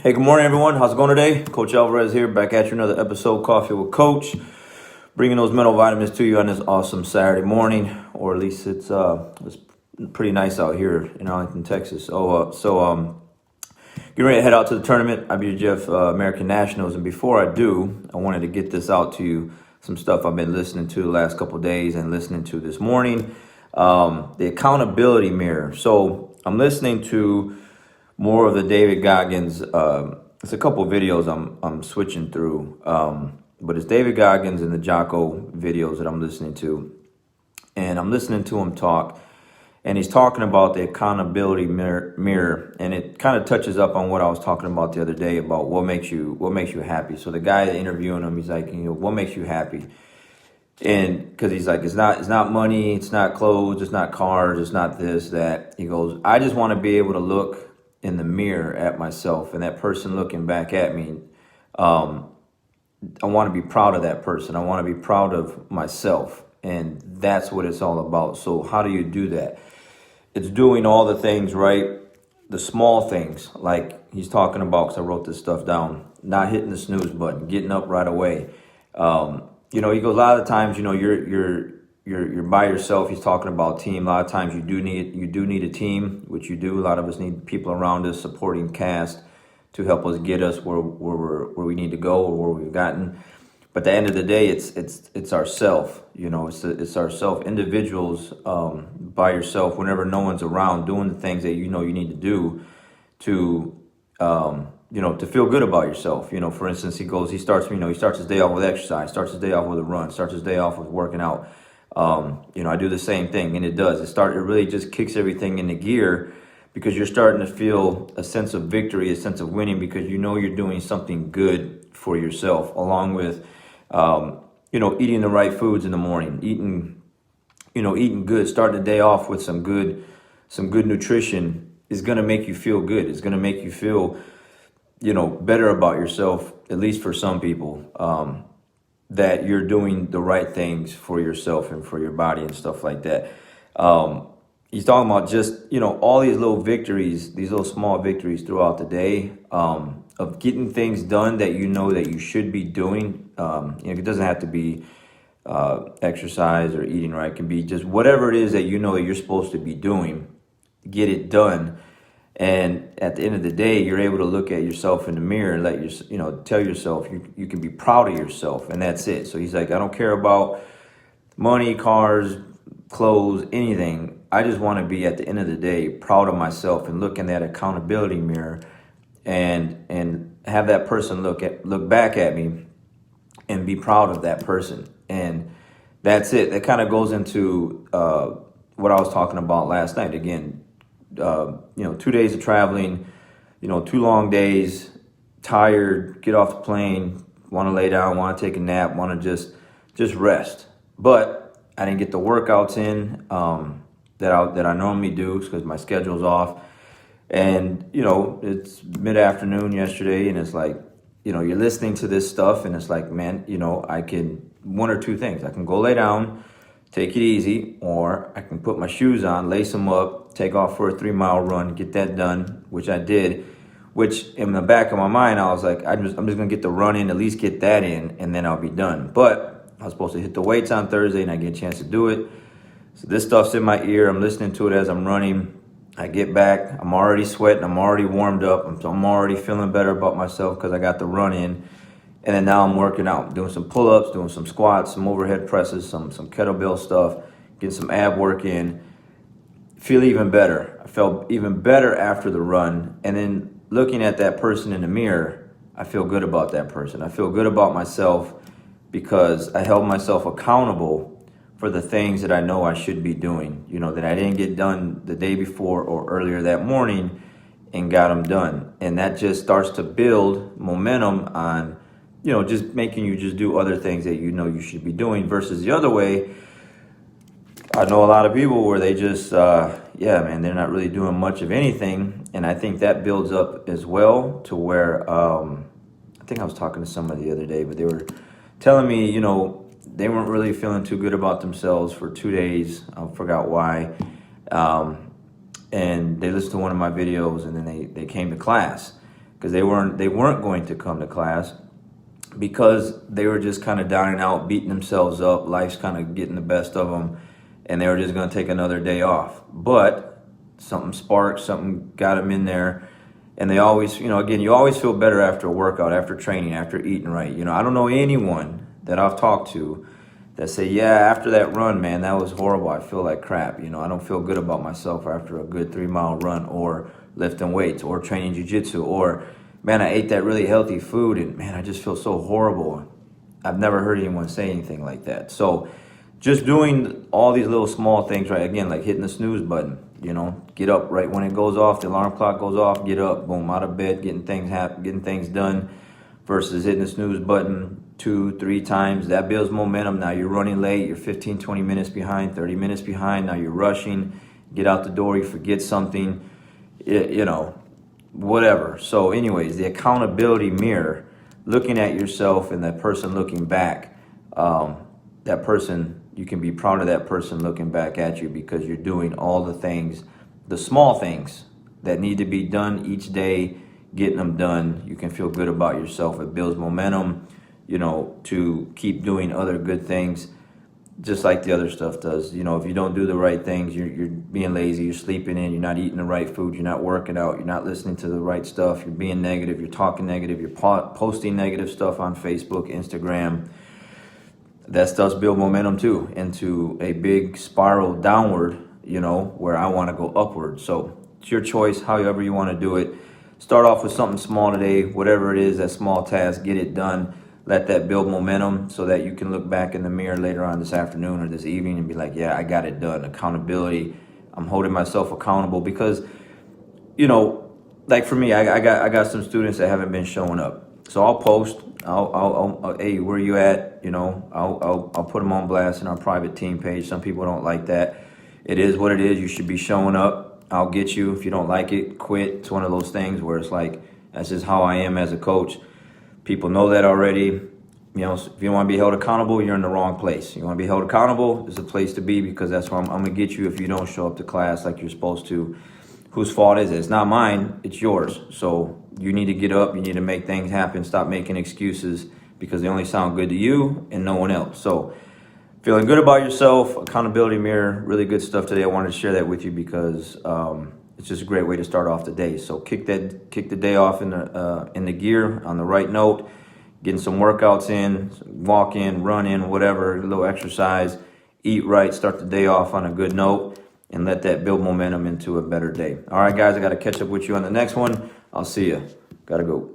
Hey, good morning, everyone. How's it going today? Coach Alvarez here, back at you another episode, Coffee with Coach, bringing those mental vitamins to you on this awesome Saturday morning, or at least it's pretty nice out here in Arlington, Texas. Getting ready to head out to the tournament, IBJJF American Nationals, and before I do, I wanted to get this out to you. Some stuff I've been listening to the last couple of days and listening to this morning. The accountability mirror. So I'm listening to more of the David Goggins. It's a couple of videos I'm switching through, but it's David Goggins and the Jocko videos that I'm listening to, and I'm listening to him talk, and he's talking about the accountability mirror, and it kind of touches up on what I was talking about the other day about what makes you happy. So the guy interviewing him, he's like, what makes you happy? And because he's like, it's not money, it's not clothes, it's not cars, it's not this, that. He goes, I just want to be able to look in the mirror at myself, and that person looking back at me. I want to be proud of that person. I want to be proud of myself. And that's what it's all about. So how do you do that? It's doing all the things right, the small things, like he's talking about, because I wrote this stuff down, not hitting the snooze button, getting up right away. He goes, a lot of the times, you're by yourself. He's talking about team. A lot of times you do need a team, which you do. A lot of us need people around us, supporting cast, to help us get us where we need to go, or where we've gotten. But at the end of the day, it's ourself. It's ourself. Individuals, by yourself, whenever no one's around, doing the things that you need to do to to feel good about yourself. For instance, he starts his day off with exercise, starts his day off with a run, starts his day off with working out. I do the same thing, and it really just kicks everything into gear, because you're starting to feel a sense of victory, a sense of winning, because you're doing something good for yourself, along with eating the right foods in the morning, eating good, starting the day off with some good nutrition is going to make you feel good. It's going to make you feel better about yourself, at least for some people, that you're doing the right things for yourself and for your body and stuff like that. He's talking about just, all these little victories, these little small victories throughout the day, of getting things done that that you should be doing. It doesn't have to be exercise or eating right. It can be just whatever it is that that you're supposed to be doing, get it done. And at the end of the day, you're able to look at yourself in the mirror and tell yourself you can be proud of yourself, and that's it. So he's like, I don't care about money, cars, clothes, anything. I just want to be, at the end of the day, proud of myself, and look in that accountability mirror and have that person look back at me and be proud of that person. And that's it. That kind of goes into what I was talking about last night. Again, 2 days of traveling, 2 long days, tired, get off the plane, want to lay down, want to take a nap, want to just rest. But I didn't get the workouts in that I normally do, because my schedule's off. And it's mid-afternoon yesterday, and it's like, you're listening to this stuff, and it's like, man, I can, one or two things. I can go lay down, take it easy, or I can put my shoes on, lace them up, take off for a 3-mile run, get that done, which I did, which in the back of my mind, I was like, I'm just going to get the run in, at least get that in, and then I'll be done. But I was supposed to hit the weights on Thursday, and I get a chance to do it. So this stuff's in my ear. I'm listening to it as I'm running. I get back. I'm already sweating. I'm already warmed up. I'm already feeling better about myself because I got the run in. And then now I'm working out, doing some pull-ups, doing some squats, some overhead presses, some kettlebell stuff, getting some ab work in. Feel even better. I felt even better after the run. And then looking at that person in the mirror, I feel good about that person. I feel good about myself because I held myself accountable for the things that I know I should be doing, that I didn't get done the day before or earlier that morning, and got them done. And that just starts to build momentum on, just making you just do other things that you should be doing, versus the other way. I know a lot of people where they just, they're not really doing much of anything. And I think that builds up as well to where, I think I was talking to somebody the other day, but they were telling me, they weren't really feeling too good about themselves for 2 days. I forgot why. And they listened to one of my videos, and then they came to class. because they weren't going to come to class because they were just kind of down and out, beating themselves up. Life's kind of getting the best of them, and they were just going to take another day off. But something sparked, something got them in there. And they always, again, you always feel better after a workout, after training, after eating right. I don't know anyone that I've talked to that say, yeah, after that run, man, that was horrible. I feel like crap. I don't feel good about myself after a good 3-mile run, or lifting weights, or training jiu-jitsu, or, man, I ate that really healthy food and, man, I just feel so horrible. I've never heard anyone say anything like that. So just doing all these little small things, right? Again, like hitting the snooze button, get up right when it goes off, the alarm clock goes off, get up, boom, out of bed, getting things done, versus hitting the snooze button 2-3 times. That builds momentum. Now you're running late, you're 15, 20 minutes behind, 30 minutes behind. Now you're rushing, get out the door, you forget something, whatever. So anyways, the accountability mirror, looking at yourself and that person looking back, that person, you can be proud of that person looking back at you, because you're doing all the things, the small things that need to be done each day, getting them done. You can feel good about yourself. It builds momentum, to keep doing other good things, just like the other stuff does. If you don't do the right things, you're being lazy, you're sleeping in, you're not eating the right food, you're not working out, you're not listening to the right stuff, you're being negative, you're talking negative, you're posting negative stuff on Facebook, Instagram. That stuff's build momentum too, into a big spiral downward, where I want to go upward. So it's your choice, however you want to do it. Start off with something small today, whatever it is, that small task, get it done. Let that build momentum so that you can look back in the mirror later on this afternoon or this evening and be like, yeah, I got it done. Accountability. I'm holding myself accountable because, like for me, I got some students that haven't been showing up. So I'll post, I'll hey, where you at? I'll put them on blast in our private team page. Some people don't like that. It is what it is. You should be showing up. I'll get you. If you don't like it, quit. It's one of those things where it's like, that's just how I am as a coach. People know that already. If you want to be held accountable, you're in the wrong place. You want to be held accountable, it's a place to be, because that's where I'm going to get you if you don't show up to class like you're supposed to. Whose fault is it? It's not mine, it's yours. So you need to get up, you need to make things happen, stop making excuses, because they only sound good to you and no one else. So feeling good about yourself, accountability mirror, really good stuff today. I wanted to share that with you because it's just a great way to start off the day. So kick the day off in the gear on the right note, getting some workouts in, walk in, run in, whatever, a little exercise, eat right, start the day off on a good note, and let that build momentum into a better day. All right, guys, I got to catch up with you on the next one. I'll see you. Got to go.